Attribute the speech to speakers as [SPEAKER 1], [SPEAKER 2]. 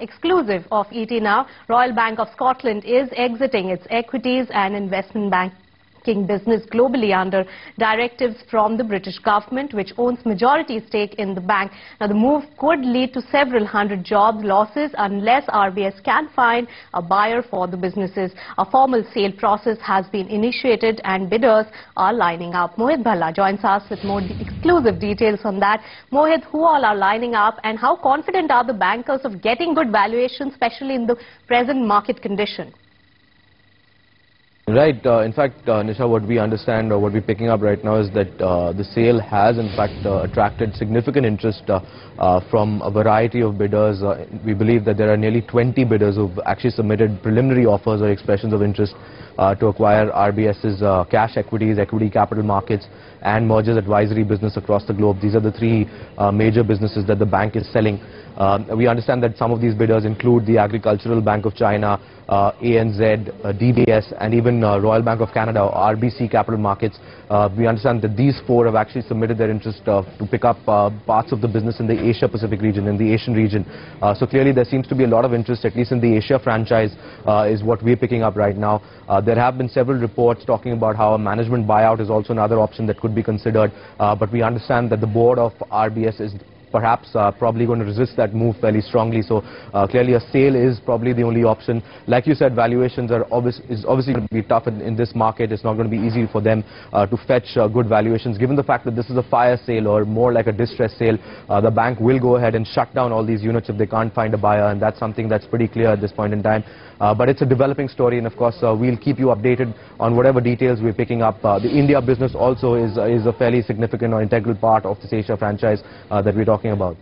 [SPEAKER 1] Exclusive of ET Now, Royal Bank of Scotland is exiting its equities and investment banking business globally under directives from the British government, which owns majority stake in the bank. Now, the move could lead to several hundred job losses unless RBS can find a buyer for the businesses. A formal sale process has been initiated and bidders are lining up. Mohit Bhalla joins us with more exclusive details on that. Mohit, who all are lining up and how confident are the bankers of getting good valuations, especially in the present market condition?
[SPEAKER 2] Right. In fact, Nisha, what we understand or what we're picking up right now is that the sale has in fact attracted significant interest from a variety of bidders. We believe that there are nearly 20 bidders who've actually submitted preliminary offers or expressions of interest to acquire RBS's cash equities, equity capital markets and mergers advisory business across the globe. These are the three major businesses that the bank is selling. We understand that some of these bidders include the Agricultural Bank of China, ANZ, DBS and even Royal Bank of Canada, or RBC Capital Markets. We understand that these four have actually submitted their interest to pick up parts of the business in the Asia Pacific region, in the Asian region. So clearly there seems to be a lot of interest, at least in the Asia franchise, is what we're picking up right now. There have been several reports talking about how a management buyout is also another option that could be considered. But we understand that the board of RBS is perhaps probably going to resist that move fairly strongly. So clearly a sale is probably the only option. Like you said, valuations are obviously going to be tough in this market. It's not going to be easy for them to fetch good valuations. Given the fact that this is a fire sale or more like a distress sale, the bank will go ahead and shut down all these units if they can't find a buyer, and that's something that's pretty clear at this point in time. But it's a developing story, and of course we'll keep you updated on whatever details we're picking up. The India business also is a fairly significant or integral part of this Asia franchise that we're talking about.